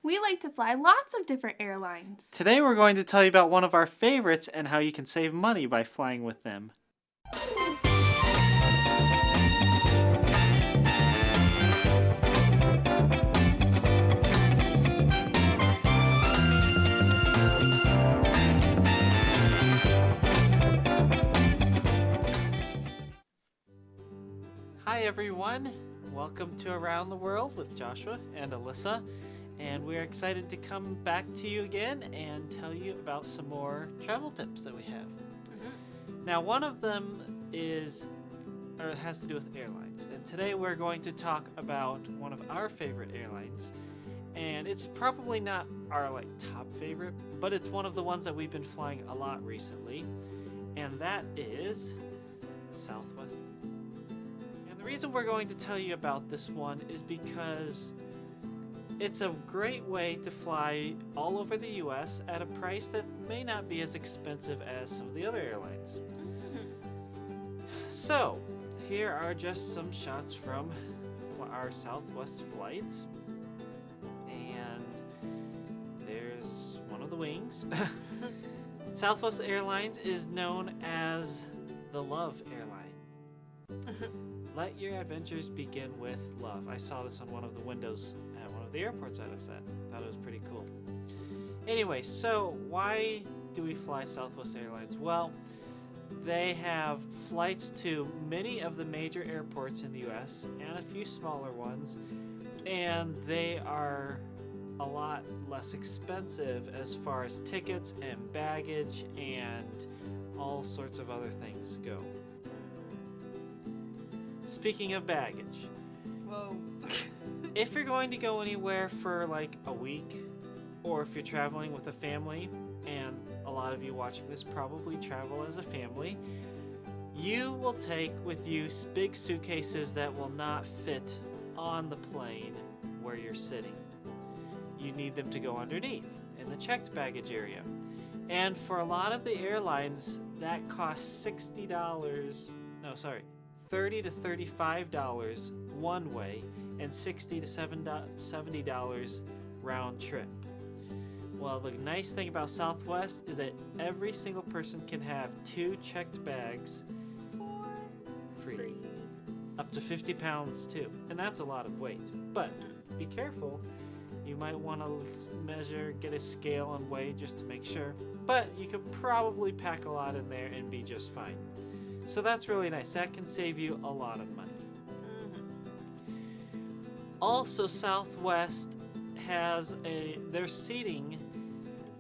We like to fly lots of different airlines. Today we're going to tell you about one of our favorites and how you can save money by flying with them. Hi everyone, welcome to Around the World with Joshua and Alyssa, and we're excited to come back to you again and tell you about some more travel tips that we have. Now one of them has to do with airlines, and today we're going to talk about one of our favorite airlines, and it's probably not our top favorite, but it's one of the ones that we've been flying a lot recently, and that is Southwest. The reason we're going to tell you about this one is because it's a great way to fly all over the US at a price that may not be as expensive as some of the other airlines. So, here are just some shots from our Southwest flights. And there's one of the wings. Southwest Airlines is known as the LUV airline. Let your adventures begin with love. I saw this on one of the windows at one of the airports I was at. I thought it was pretty cool. Anyway, so why do we fly Southwest Airlines? Well, they have flights to many of the major airports in the US and a few smaller ones, and they are a lot less expensive as far as tickets and baggage and all sorts of other things go. Speaking of baggage, Whoa. if you're going to go anywhere for a week, or if you're traveling with a family, and a lot of you watching this probably travel as a family, you will take with you big suitcases that will not fit on the plane where you're sitting. You need them to go underneath in the checked baggage area. And for a lot of the airlines, that costs $30 to $35 one way and $60 to $70 round trip. Well, the nice thing about Southwest is that every single person can have 2 checked bags for free. Up to 50 pounds too, and that's a lot of weight. But be careful, you might want to get a scale and weigh just to make sure, but you could probably pack a lot in there and be just fine. So that's really nice. That can save you a lot of money. Also, Southwest has their seating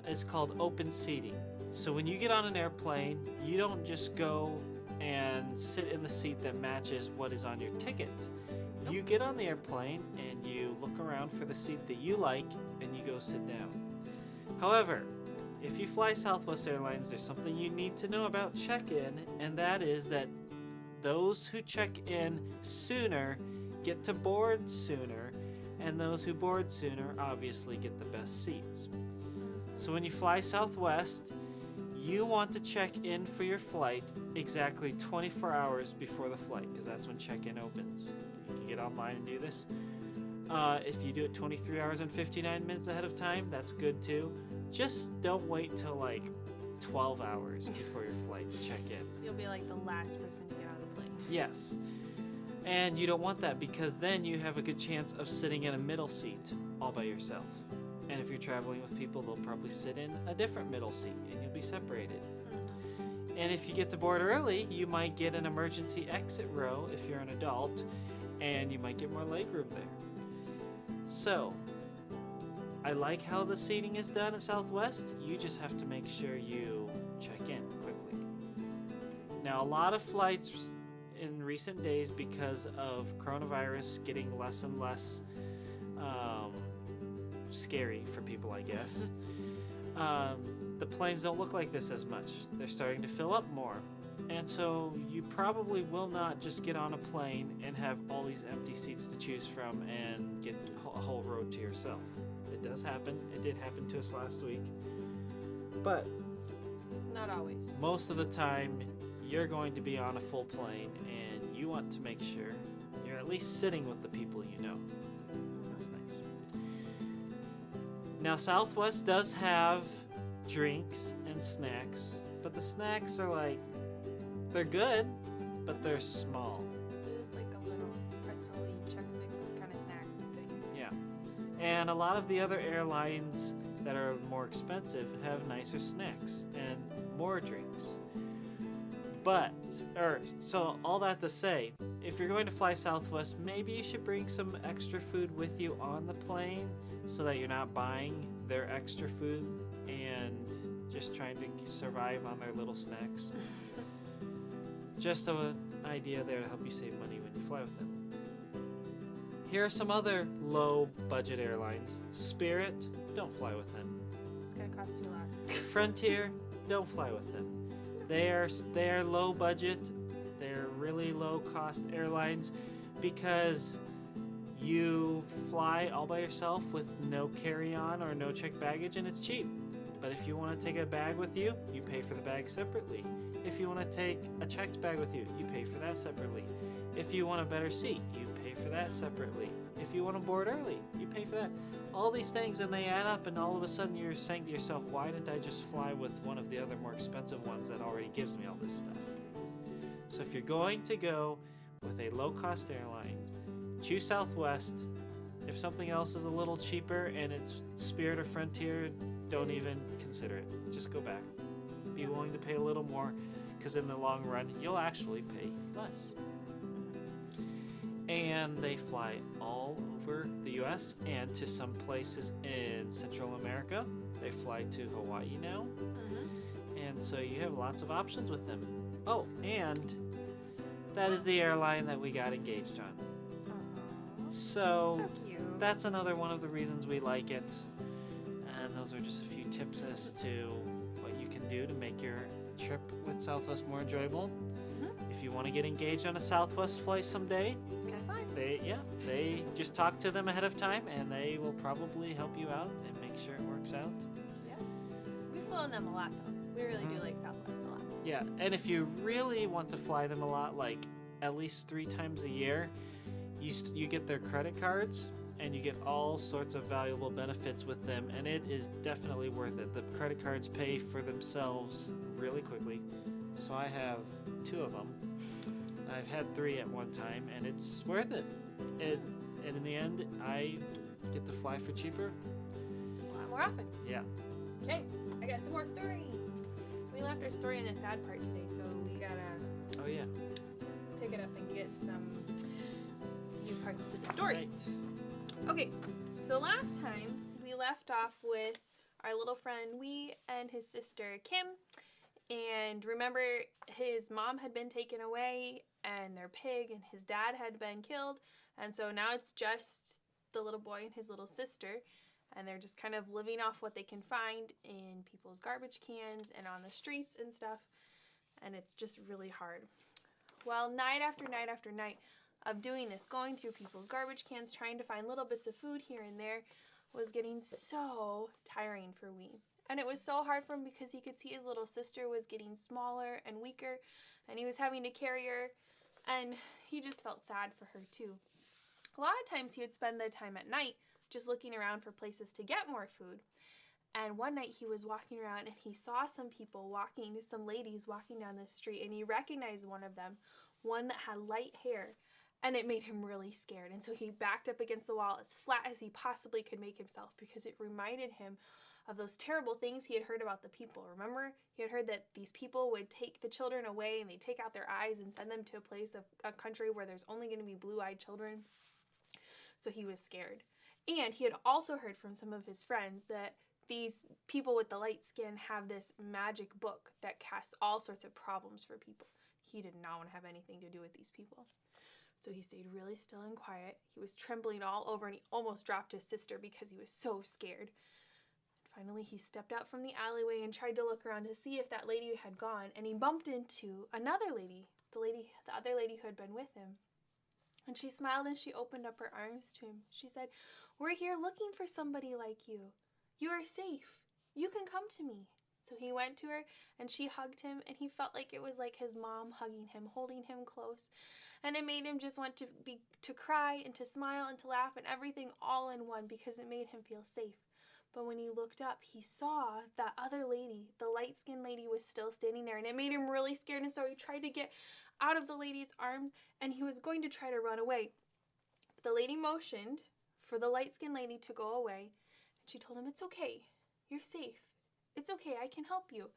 is called open seating. So when you get on an airplane, you don't just go and sit in the seat that matches what is on your ticket. Nope. You get on the airplane and you look around for the seat that you like and you go sit down. However, if you fly Southwest Airlines, there's something you need to know about check-in, and that is that those who check in sooner get to board sooner, and those who board sooner obviously get the best seats. So when you fly Southwest, you want to check in for your flight exactly 24 hours before the flight, because that's when check-in opens. You can get online and do this. If you do it 23 hours and 59 minutes ahead of time, that's good too. Just don't wait till 12 hours before your flight to check in. You'll be the last person to get on the plane. Yes. And you don't want that, because then you have a good chance of sitting in a middle seat all by yourself. And if you're traveling with people, they'll probably sit in a different middle seat and you'll be separated. And if you get to board early, you might get an emergency exit row if you're an adult, and you might get more legroom there. So, I like how the seating is done at Southwest. You just have to make sure you check in quickly. Now, a lot of flights in recent days, because of coronavirus getting less and less scary for people, I guess, the planes don't look like this as much. They're starting to fill up more. And so you probably will not just get on a plane and have all these empty seats to choose from and get a whole row to yourself. It does happen. It did happen to us last week. But not always. Most of the time, you're going to be on a full plane, and you want to make sure you're at least sitting with the people you know. That's nice. Now, Southwest does have drinks and snacks, but the snacks are like, they're good, but they're small. It is like a little pretzel-y Chex Mix kind of snack thing. Yeah. And a lot of the other airlines that are more expensive have nicer snacks and more drinks. So all that to say, if you're going to fly Southwest, maybe you should bring some extra food with you on the plane so that you're not buying their extra food and just trying to survive on their little snacks. Just an idea there to help you save money when you fly with them. Here are some other low-budget airlines. Spirit, don't fly with them. It's going to cost you a lot. Frontier, don't fly with them. They are low budget. They're really low cost airlines because you fly all by yourself with no carry-on or no checked baggage, and it's cheap. But if you want to take a bag with you, you pay for the bag separately. If you want to take a checked bag with you, you pay for that separately. If you want a better seat, you pay for that separately. If you want to board early, you pay for that. All these things, and they add up, and all of a sudden you're saying to yourself, why didn't I just fly with one of the other more expensive ones that already gives me all this stuff? So if you're going to go with a low-cost airline, choose Southwest. If something else is a little cheaper and it's Spirit or Frontier, don't even consider it. Just go back. Be willing to pay a little more, because in the long run, you'll actually pay less. And they fly all over the U.S. and to some places in Central America. They fly to Hawaii now. And so you have lots of options with them. Oh, and that is the airline that we got engaged on. So cute. that's another one of the reasons we like it. And those are just a few tips as to what you can do to make your trip with Southwest more enjoyable. If you want to get engaged on a Southwest flight someday, It's kind of fun. they just talk to them ahead of time, and they will probably help you out and make sure it works out. Yeah. We've flown them a lot, though. We really do like Southwest a lot. Yeah, and if you really want to fly them a lot, like at least 3 times a year, you get their credit cards, and you get all sorts of valuable benefits with them, and it is definitely worth it. The credit cards pay for themselves really quickly. So I have 2 of them. I've had 3 at one time, and it's worth it. And in the end, I get to fly for cheaper. A lot more often. Yeah. Okay, I got some more story. We left our story in the sad part today, so we gotta Oh yeah. pick it up and get some new parts to the story. Right. Okay, so last time we left off with our little friend Wee and his sister Kim. And remember, his mom had been taken away and their pig, and his dad had been killed. And so now it's just the little boy and his little sister. And they're just kind of living off what they can find in people's garbage cans and on the streets and stuff. And it's just really hard. Well, night after night after night of doing this, going through people's garbage cans, trying to find little bits of food here and there, was getting so tiring for Wee. And it was so hard for him because he could see his little sister was getting smaller and weaker, and he was having to carry her, and he just felt sad for her too. A lot of times he would spend the time at night just looking around for places to get more food. And one night he was walking around and he saw some people walking, some ladies walking down the street, and he recognized one of them, one that had light hair, and it made him really scared. And so he backed up against the wall as flat as he possibly could make himself, because it reminded him of those terrible things he had heard about the people. Remember, he had heard that these people would take the children away and they'd take out their eyes and send them to a country where there's only going to be blue-eyed children. So he was scared. And he had also heard from some of his friends that these people with the light skin have this magic book that casts all sorts of problems for people. He did not want to have anything to do with these people. So he stayed really still and quiet. He was trembling all over, and he almost dropped his sister because he was so scared. Finally, he stepped out from the alleyway and tried to look around to see if that lady had gone, and he bumped into another lady, the other lady who had been with him. And she smiled and she opened up her arms to him. She said, "We're here looking for somebody like you. You are safe. You can come to me." So he went to her and she hugged him, and he felt like it was like his mom hugging him, holding him close. And it made him just want to cry and to smile and to laugh and everything all in one, because it made him feel safe. But when he looked up, he saw that other lady, the light-skinned lady, was still standing there, and it made him really scared, and so he tried to get out of the lady's arms, and he was going to try to run away. But the lady motioned for the light-skinned lady to go away, and she told him, "It's okay. You're safe. It's okay. I can help you."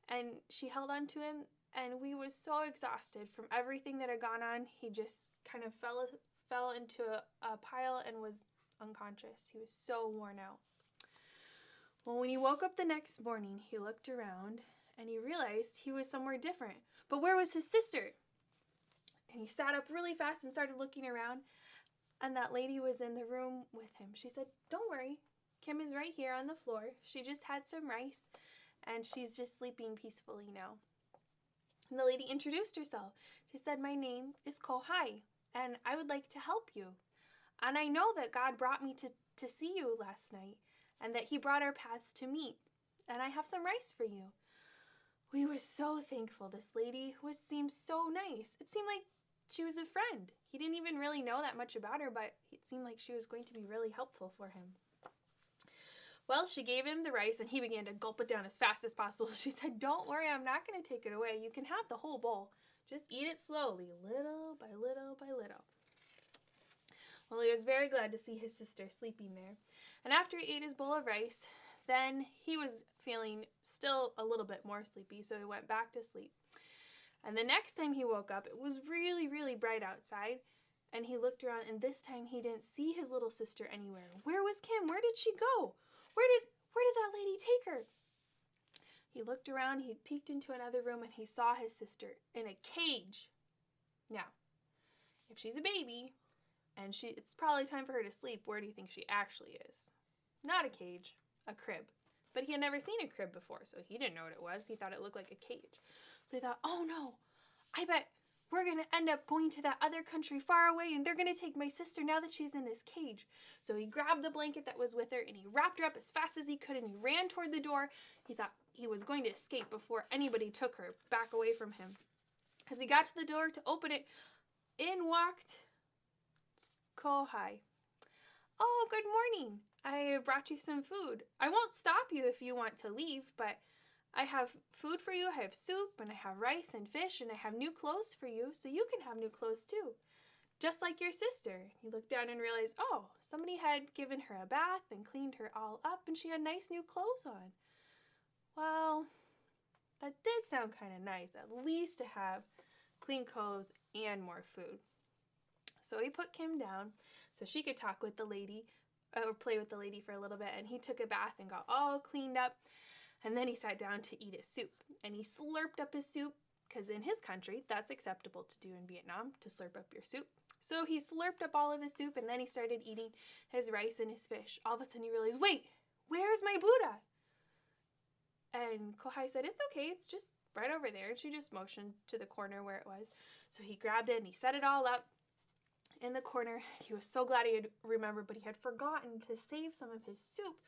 And she held on to him, and he was so exhausted from everything that had gone on, he just kind of fell into a pile and was unconscious. He was so worn out. Well, when he woke up the next morning, he looked around, and he realized he was somewhere different. But where was his sister? And he sat up really fast and started looking around, and that lady was in the room with him. She said, "Don't worry, Kim is right here on the floor. She just had some rice, and she's just sleeping peacefully now." And the lady introduced herself. She said, "My name is Kohai, and I would like to help you. And I know that God brought me to see you last night, and that he brought our paths to meet, and I have some rice for you." We were so thankful. This lady seemed so nice. It seemed like she was a friend. He didn't even really know that much about her, but it seemed like she was going to be really helpful for him. Well, she gave him the rice, and he began to gulp it down as fast as possible. She said, "Don't worry, I'm not going to take it away. You can have the whole bowl. Just eat it slowly, little by little by little." Well, he was very glad to see his sister sleeping there. And after he ate his bowl of rice, then he was feeling still a little bit more sleepy, so he went back to sleep. And the next time he woke up, it was really, really bright outside, and he looked around, and this time he didn't see his little sister anywhere. Where was Kim? Where did she go? Where did that lady take her? He looked around, he peeked into another room, and he saw his sister in a cage. Now, if she's a baby, and it's probably time for her to sleep, where do you think she actually is? Not a cage, a crib. But he had never seen a crib before, so he didn't know what it was. He thought it looked like a cage. So he thought, "Oh no, I bet we're going to end up going to that other country far away, and they're going to take my sister now that she's in this cage." So he grabbed the blanket that was with her, and he wrapped her up as fast as he could, and he ran toward the door. He thought he was going to escape before anybody took her back away from him. As he got to the door to open it, in walked Kohai. "Oh, good morning. I have brought you some food. I won't stop you if you want to leave, but I have food for you. I have soup, and I have rice and fish, and I have new clothes for you, so you can have new clothes too. Just like your sister." He looked down and realized, oh, somebody had given her a bath and cleaned her all up, and she had nice new clothes on. Well, that did sound kind of nice, at least to have clean clothes and more food. So he put Kim down so she could talk with the lady, or play with the lady for a little bit, and he took a bath and got all cleaned up, and then he sat down to eat his soup, and he slurped up his soup, because in his country, that's acceptable to do in Vietnam, to slurp up your soup. So he slurped up all of his soup, and then he started eating his rice and his fish. All of a sudden he realized, wait, where's my Buddha? And Kohai said, "It's okay, it's just right over there," and she just motioned to the corner where it was. So he grabbed it, and he set it all up in the corner. He was so glad he had remembered, but he had forgotten to save some of his soup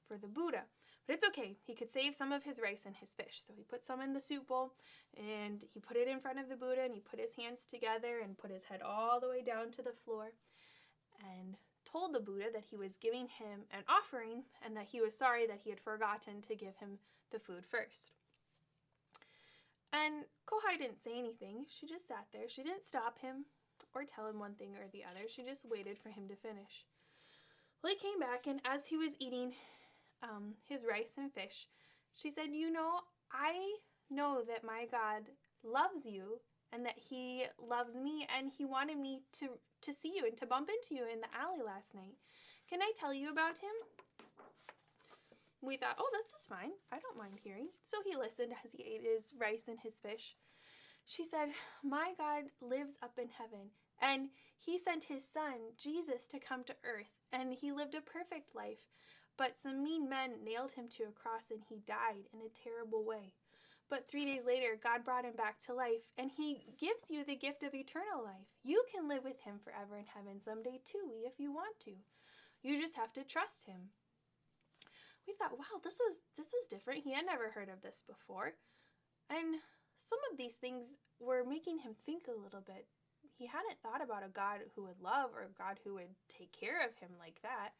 for the Buddha. But it's okay, he could save some of his rice and his fish. So he put some in the soup bowl, and he put it in front of the Buddha, and he put his hands together and put his head all the way down to the floor, and told the Buddha that he was giving him an offering, and that he was sorry that he had forgotten to give him the food first. And Kohai didn't say anything. She just sat there. She didn't stop him or tell him one thing or the other. She just waited for him to finish. Well, he came back, and as he was eating his rice and fish, she said, "You know, I know that my God loves you, and that he loves me, and he wanted me to see you and to bump into you in the alley last night. Can I tell you about him?" We thought, oh, this is fine. I don't mind hearing. So he listened as he ate his rice and his fish. She said, "My God lives up in heaven, and he sent his son, Jesus, to come to earth, and he lived a perfect life. But some mean men nailed him to a cross, and he died in a terrible way. But 3 days later, God brought him back to life, and he gives you the gift of eternal life. You can live with him forever in heaven someday too, if you want to. You just have to trust him." We thought, wow, this was different. He had never heard of this before. And some of these things were making him think a little bit. He hadn't thought about a God who would love, or a God who would take care of him like that.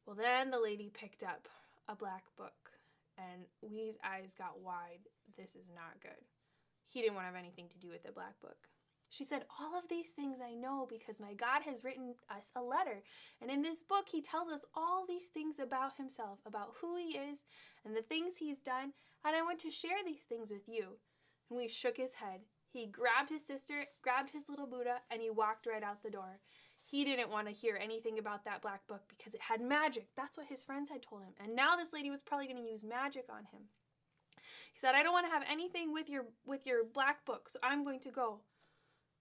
Well, then the lady picked up a black book, and Wee's eyes got wide. This is not good. He didn't want to have anything to do with the black book. She said, all of these things I know because my God has written us a letter. And in this book, he tells us all these things about himself, about who he is and the things he's done. And I want to share these things with you. And we shook his head. He grabbed his sister, grabbed his little Buddha, and he walked right out the door. He didn't want to hear anything about that black book because it had magic. That's what his friends had told him. And now this lady was probably going to use magic on him. He said, I don't want to have anything with your black book, so I'm going to go.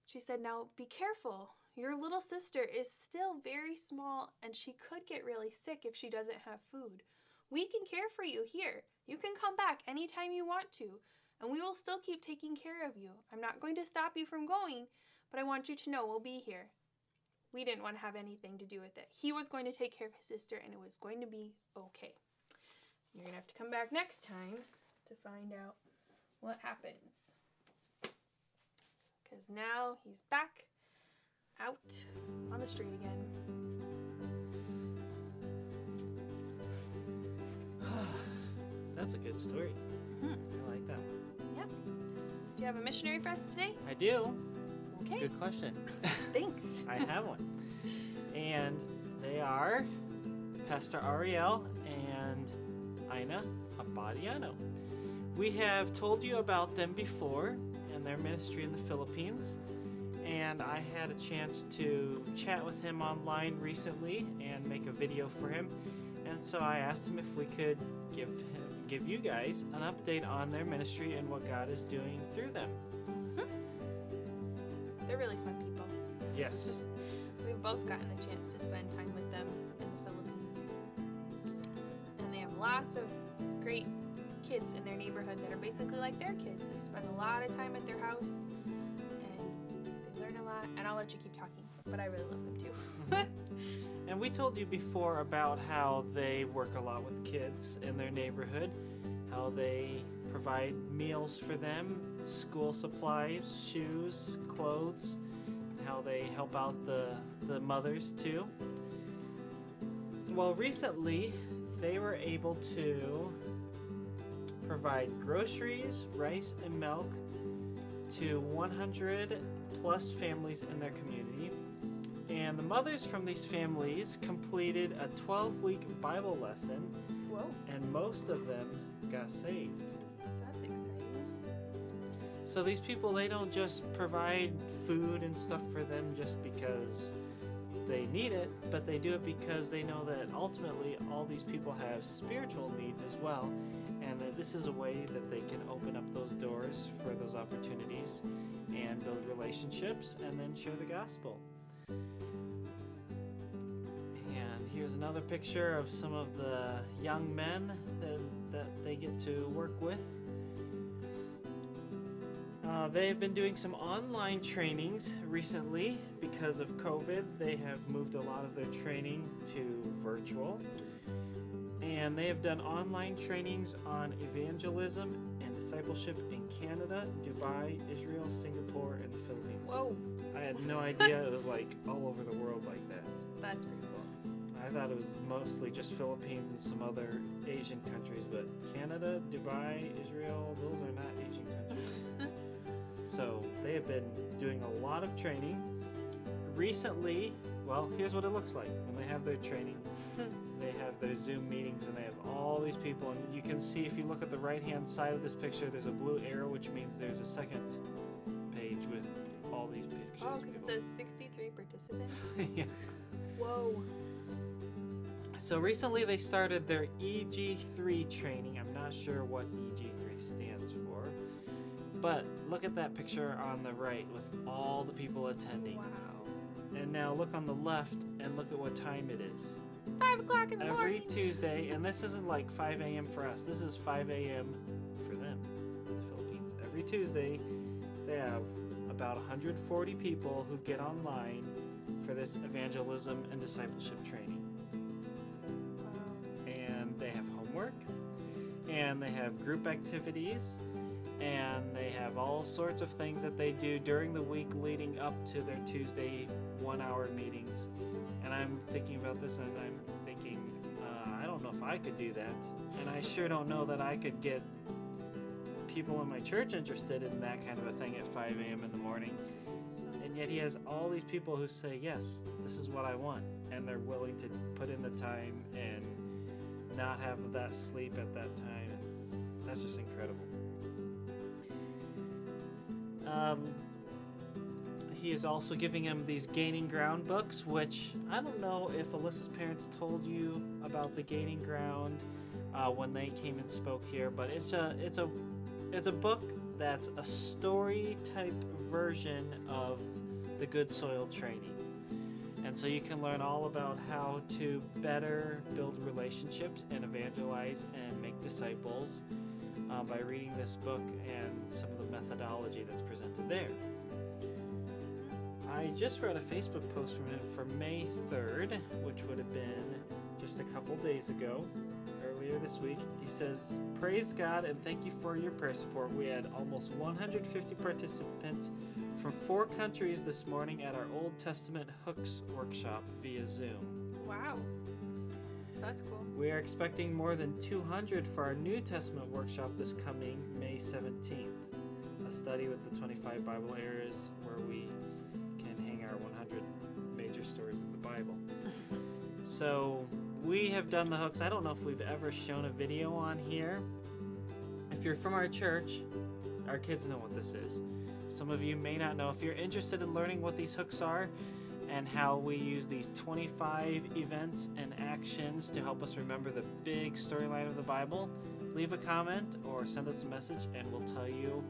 She said, now be careful. Your little sister is still very small and she could get really sick if she doesn't have food. We can care for you here. You can come back anytime you want to, and we will still keep taking care of you. I'm not going to stop you from going, but I want you to know we'll be here. We didn't want to have anything to do with it. He was going to take care of his sister and it was going to be okay. You're going to have to come back next time to find out what happens. Because now he's back out on the street again. That's a good story. I like that one. Yep. Do you have a missionary for us today? I do. Okay. Good question. Thanks. I have one. And they are Pastor Ariel and Ina Abadiano. We have told you about them before and their ministry in the Philippines, and I had a chance to chat with him online recently and make a video for him, and so I asked him if we could give you guys an update on their ministry and what God is doing through them. They're really fun people. Yes. We've both gotten a chance to spend time with them in the Philippines, and they have lots of great kids in their neighborhood that are basically like their kids. They spend a lot of time at their house and they learn a lot, and I'll let you keep talking, but I really love them too. And we told you before about how they work a lot with kids in their neighborhood, how they provide meals for them, school supplies, shoes, clothes, how they help out the mothers too. Well, recently they were able to provide groceries, rice, and milk to 100 plus families in their community. And the mothers from these families completed a 12-week Bible lesson. Whoa. And most of them got saved. That's exciting. So these people, they don't just provide food and stuff for them just because they need it, but they do it because they know that ultimately all these people have spiritual needs as well, and that this is a way that they can open up those doors for those opportunities and build relationships and then share the gospel. And here's another picture of some of the young men that they get to work with. They have been doing some online trainings recently because of COVID. They have moved a lot of their training to virtual. And they have done online trainings on evangelism and discipleship in Canada, Dubai, Israel, Singapore, and the Philippines. Whoa. I had no idea it was like all over the world like that. That's pretty cool. I thought it was mostly just Philippines and some other Asian countries, but Canada, Dubai, Israel, those are not Asian countries. So they have been doing a lot of training. Recently, well, here's what it looks like when they have their training. They have their Zoom meetings and they have all these people, and you can see if you look at the right hand side of this picture, there's a blue arrow, which means there's a second page with all these pictures. Oh, because it says 63 participants? Yeah. Whoa. So recently they started their EG3 training. I'm not sure what EG3 stands for, but look at that picture on the right with all the people attending. Wow. And now look on the left and look at what time it is. 5 o'clock in the Every morning. Tuesday, and this isn't like 5 a.m. for us. This is 5 a.m. for them in the Philippines. Every Tuesday, they have about 140 people who get online for this evangelism and discipleship training. Wow. And they have homework, and they have group activities, and they have all sorts of things that they do during the week leading up to their Tuesday 1-hour meetings. And I'm thinking about this, and I'm thinking I could do that. And I sure don't know that I could get people in my church interested in that kind of a thing at 5 a.m. in the morning. And yet he has all these people who say, yes, this is what I want. And they're willing to put in the time and not have that sleep at that time. And that's just incredible. He is also giving him these Gaining Ground books, which I don't know if Alyssa's parents told you about the Gaining Ground when they came and spoke here, but it's a book that's a story type version of the Good Soil Training. And so you can learn all about how to better build relationships and evangelize and make disciples by reading this book and some of the methodology that's presented there. I just read a Facebook post from him for May 3rd, which would have been just a couple days ago, earlier this week. He says, "Praise God and thank you for your prayer support. We had almost 150 participants from 4 countries this morning at our Old Testament Hooks workshop via Zoom. Wow. That's cool. We are expecting more than 200 for our New Testament workshop this coming May 17th, a study with the 25 Bible areas where we can hang our 100 major stories of the Bible." So we have done the hooks. I don't know if we've ever shown a video on here. If you're from our church, our kids know what this is. Some of you may not know. If you're interested in learning what these hooks are and how we use these 25 events and actions to help us remember the big storyline of the Bible, leave a comment or send us a message and we'll tell you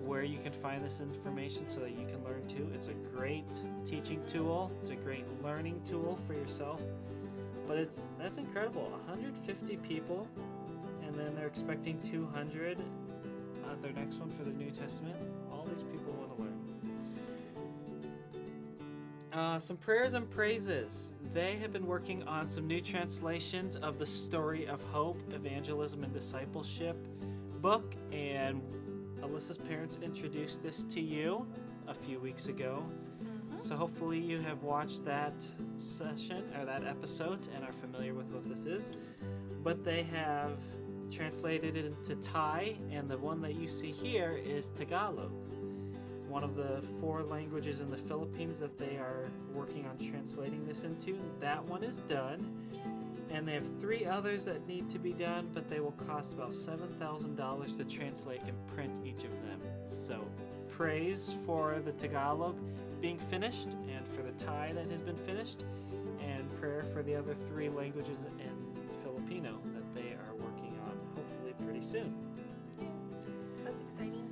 where you can find this information so that you can learn too. It's a great teaching tool. It's a great learning tool for yourself. But that's incredible. 150 people, and then they're expecting 200 at their next one for the New Testament. All these people want to learn. Some prayers and praises. They have been working on some new translations of the Story of Hope, Evangelism, and Discipleship book, and Alyssa's parents introduced this to you a few weeks ago. So hopefully you have watched that session or that episode and are familiar with what this is. But they have translated it into Thai, and the one that you see here is Tagalog, one of the 4 languages in the Philippines that they are working on translating this into. That one is done, and they have 3 others that need to be done, but they will cost about $7,000 to translate and print each of them. So praise for the Tagalog being finished and for the Thai that has been finished, and prayer for the other 3 languages in Filipino that they are working on hopefully pretty soon. That's exciting.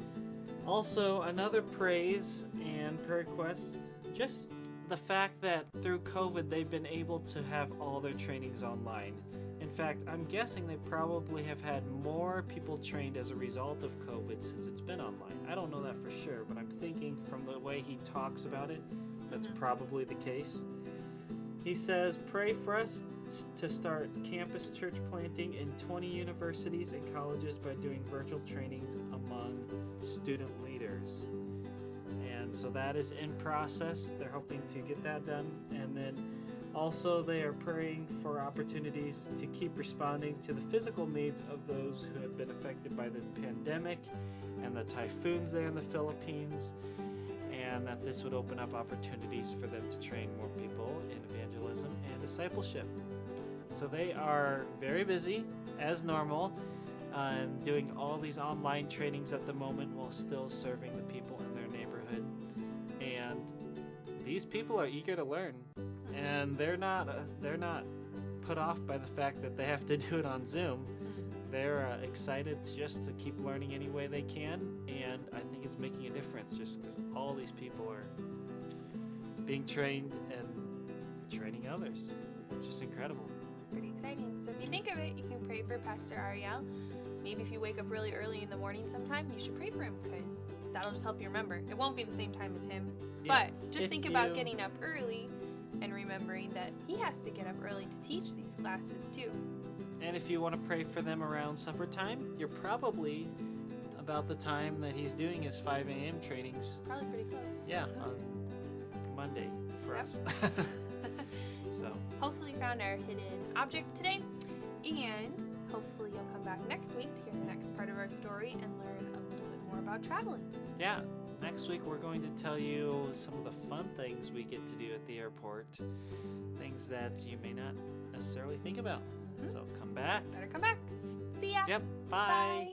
Also, another praise and prayer request, just the fact that through COVID they've been able to have all their trainings online. In fact, I'm guessing they probably have had more people trained as a result of COVID since it's been online. I don't know that for sure, but I'm thinking from the way he talks about it, that's probably the case. He says, "Pray for us to start campus church planting in 20 universities and colleges by doing virtual trainings among student leaders." And so that is in process. They're hoping to get that done. And then also they are praying for opportunities to keep responding to the physical needs of those who have been affected by the pandemic and the typhoons there in the Philippines, and that this would open up opportunities for them to train more people in evangelism and discipleship. So they are very busy, as normal, doing all these online trainings at the moment while still serving the people in their neighborhood. And these people are eager to learn, and they're not put off by the fact that they have to do it on Zoom. They're excited just to keep learning any way they can, and I think it's making a difference just because all these people are being trained and training others. It's just incredible. Pretty exciting. So if you think of it, you can pray for Pastor Ariel. Maybe if you wake up really early in the morning sometime, you should pray for him because that'll just help you remember. It won't be the same time as him, but just think about getting up early and remembering that he has to get up early to teach these classes too. And if you want to pray for them around supper time, you're probably about the time that he's doing his 5 a.m. trainings. Probably pretty close. Yeah, on Monday for us. So hopefully you found our hidden object today. And hopefully you'll come back next week to hear the next part of our story and learn a little bit more about traveling. Yeah, next week we're going to tell you some of the fun things we get to do at the airport, things that you may not necessarily think about. So come back. Better come back. See ya. Yep, bye.